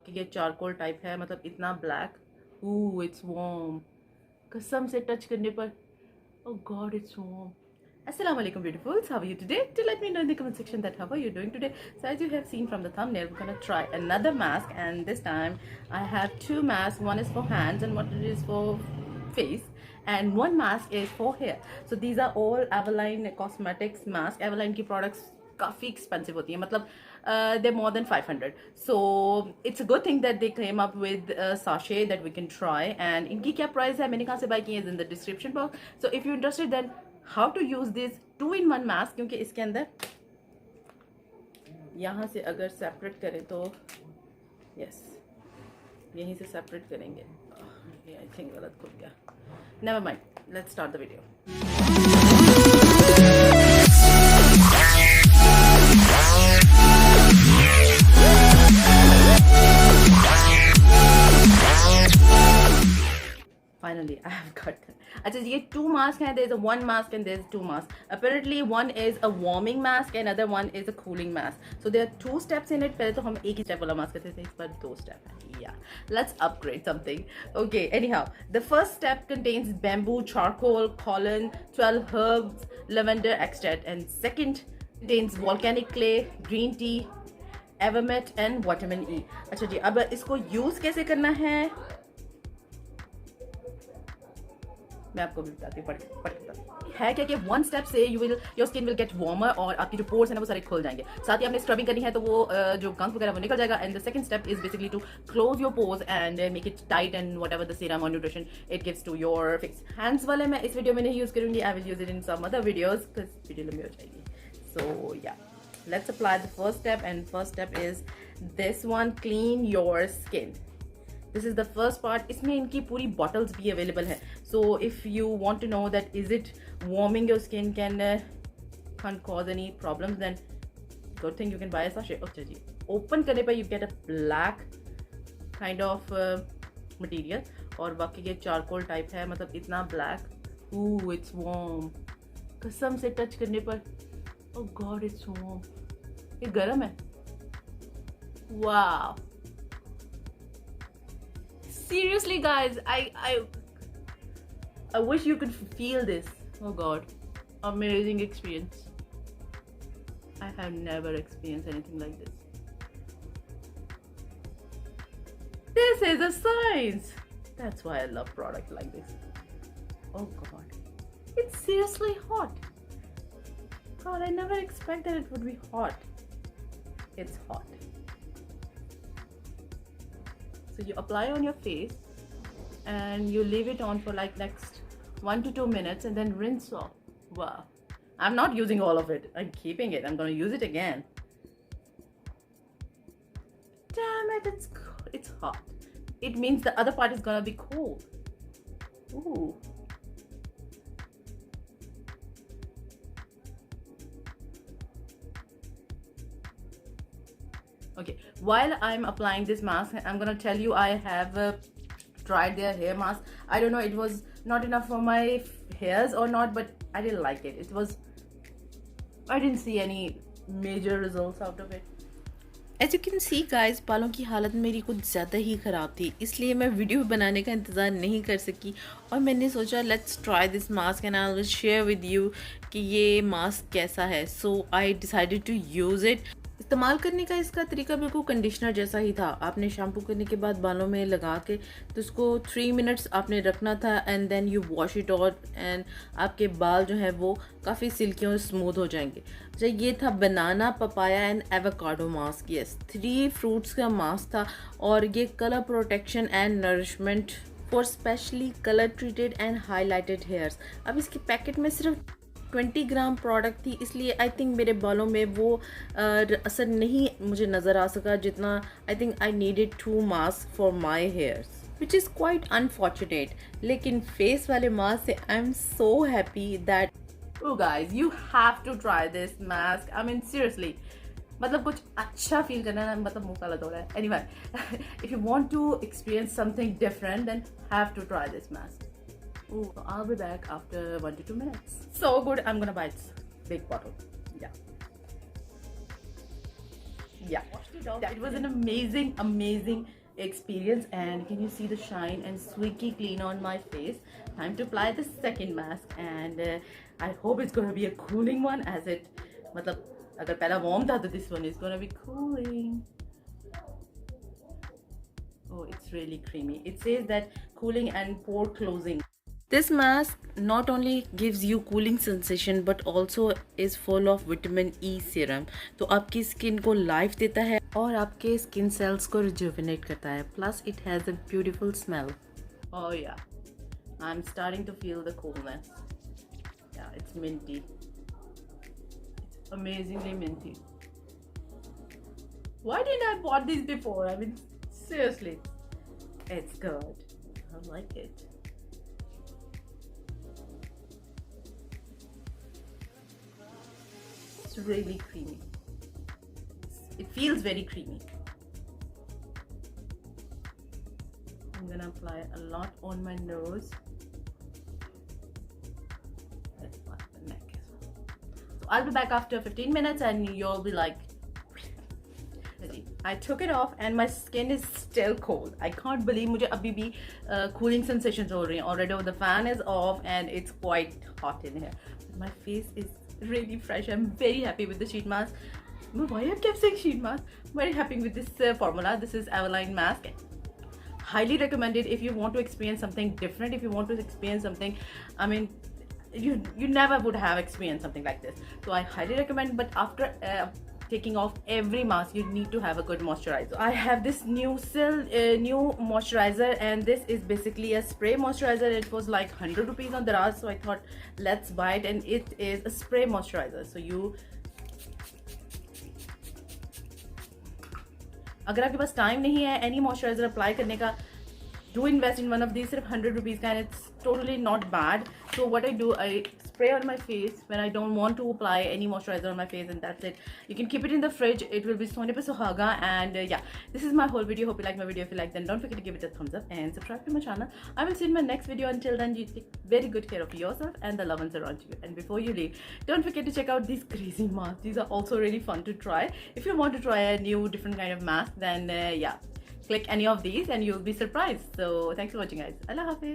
बाकी ये charcoal type है, मतलब इतना ब्लैक. ओह इट्स वार्म, कसम से टच करने पर oh god it's warm. Assalamu alaikum beautifuls, how are you today? Do let me know in the comment section that how are you doing today. So as you have seen from the thumbnail, we're gonna try another mask, and this time I have two masks. One is for hands and one is for face, and one mask is for hair. So these are all Avaline Cosmetics mask. Avaline की products काफ़ी expensive होती हैं, मतलब they're more than 500. So it's a good thing that they came up with a sachet that we can try. And इनकी क्या price है, मैंने कहाँ से buy की है, is in the description box. So if you're interested then how to use this 2-in-1 mask, क्योंकि इसके अंदर यहाँ से अगर separate करें तो yes यहीं से separate करेंगे. ये I think गलत खुल गया. Never mind. Let's start the video. Finally, I have got them. अच्छा ये two masks हैं. There's a one mask and there's two masks. Apparently one is a warming mask and other one is a cooling mask. So there are two steps in it. पहले तो हम एक ही step वाला mask करते थे, इस बार दो step है. Yeah, let's upgrade something. Okay, anyhow, the first step contains bamboo, charcoal, pollen, 12 herbs, lavender extract, and second contains volcanic clay, green tea, Evermet and vitamin E. अच्छा जी, अब इसको यूज कैसे करना है मैं आपको भी बताती हूँ. है क्या कि वन स्टेप से your skin will get warmer और आपकी जो पोर्स है ना वो सारे खुल जाएंगे. साथ ही आपने स्क्रबिंग करनी है तो वो जो गंक वगैरह वो निकल जाएगा. And the second step is basically to close your pores and make it tight and whatever the serum और nutrition it gives to your face. Hands वाले मैं इस वीडियो में नहीं यूज करूंगी. I will use it in some other videos because video लंबी हो जाएगी. So yeah let's apply the first step. And first step is this one, clean your skin. This is the first part. इसमें इनकी पूरी bottles भी available है. So if you want to know that is it warming your skin can't cause any problems, then good thing you can buy a sachet. अच्छा जी, open करने पर you get a black kind of material और बाकी ये charcoal type है, मतलब इतना black. Ooh it's warm. कसम से touch करने पर oh god it's warm. ये गर्म है. Wow. Seriously guys, I wish you could feel this. Oh god, amazing experience. I have never experienced anything like this. This is a science. That's why I love product like this. Oh god, it's seriously hot. God, I never expected it would be hot. It's hot. So you apply on your face and you leave it on for like next 1 to 2 minutes and then rinse off. Wow. I'm not using all of it. I'm keeping it. I'm going to use it again. Damn it, it's cold. It's hot. It means the other part is going to be cold. Ooh. Okay, while I'm applying this mask, I'm gonna tell you I have tried their hair mask. I don't know, it was not enough for my hairs or not, but I didn't like it. I didn't see any major results out of it. As you can see guys, बालों की हालत मेरी कुछ ज़्यादा ही ख़राब थी, इसलिए मैं वीडियो बनाने का इंतज़ार नहीं कर सकी और मैंने सोचा let's try this mask and I will share with you कि ये मास्क कैसा है. So I decided to use it. इस्तेमाल करने का इसका तरीका बिल्कुल कंडीशनर जैसा ही था. आपने शैम्पू करने के बाद बालों में लगा के तो उसको 3 मिनट्स आपने रखना था and then you wash it out and आपके बाल जो है वो काफ़ी सिल्की और स्मूथ हो जाएंगे. अच्छा, ये था banana, papaya and avocado mask. Yes, 3 fruits का मास्क था और ये colour protection and nourishment for specially colour treated and highlighted hairs. अब इसके पैकेट में सिर्फ 20 ग्राम प्रोडक्ट थी, इसलिए आई थिंक मेरे बालों में वो असर नहीं मुझे नज़र आ सका जितना I think I needed 2 mask for my hairs, which is quite unfortunate. लेकिन फेस वाले मास्क से I am so happy that. Oh guys, you have to try this mask. I mean seriously, मतलब कुछ अच्छा फील करना है, मतलब मुंह काला हो रहा है. Anyway, if you want to experience something different, then have to try this mask. Oh, I'll be back after 1 to 2 minutes. So good. I'm gonna buy this big bottle. Yeah. yeah, that was an amazing experience. And can you see the shine and squeaky clean on my face? Time to apply the second mask, and I hope it's gonna be a cooling one, as it मतलब अगर पहला warm था तो this one is gonna be cooling. Oh, it's really creamy. It says that cooling and pore closing. This mask not only gives you cooling sensation but also is full of vitamin E serum, तो आपकी skin को life देता है और आपके skin cells को rejuvenate करता है. Plus it has a beautiful smell. Oh yeah, I'm starting to feel the coolness. Yeah, it's minty. It's amazingly minty. Why didn't I bought these before? I mean, seriously, it's good. I like it. It's really creamy. It feels very creamy. I'm gonna apply a lot on my nose. Let's apply the neck as well. So I'll be back after 15 minutes and you'll be like, I took it off and my skin is still cold. I can't believe मुझे अभी भी cooling sensations हो रही हैं. Already the fan is off and it's quite hot in here. But my face is really fresh. I'm very happy with the sheet mask. Why I kept saying sheet mask? I'm very happy with this formula. This is Avaline mask. Highly recommended if you want to experience something different. If you want to experience something, I mean, you never would have experienced something like this. So I highly recommend. But after taking off every mask, you need to have a good moisturizer. I have this new moisturizer, and this is basically a spray moisturizer. It was like 100 rupees on Daraz, so I thought let's buy it. And it is a spray moisturizer. So you, अगर आपके पास time नहीं है any moisturiser apply करने का, do invest in one of these. सिर्फ 100 rupees का, and it's totally not bad. So what I do, I spray on my face when I don't want to apply any moisturizer on my face, and that's it. You can keep it in the fridge. It will be सोने पे सुहागा. And yeah, this is my whole video. Hope you like my video. If you like, then don't forget to give it a thumbs up and subscribe to my channel. I will see you in my next video. Until then, you take very good care of yourself and the loved ones around you. And before you leave, don't forget to check out these crazy masks. These are also really fun to try. If you want to try a new different kind of mask, then yeah, click any of these and you'll be surprised. So thanks for watching, guys. Allah Hafiz.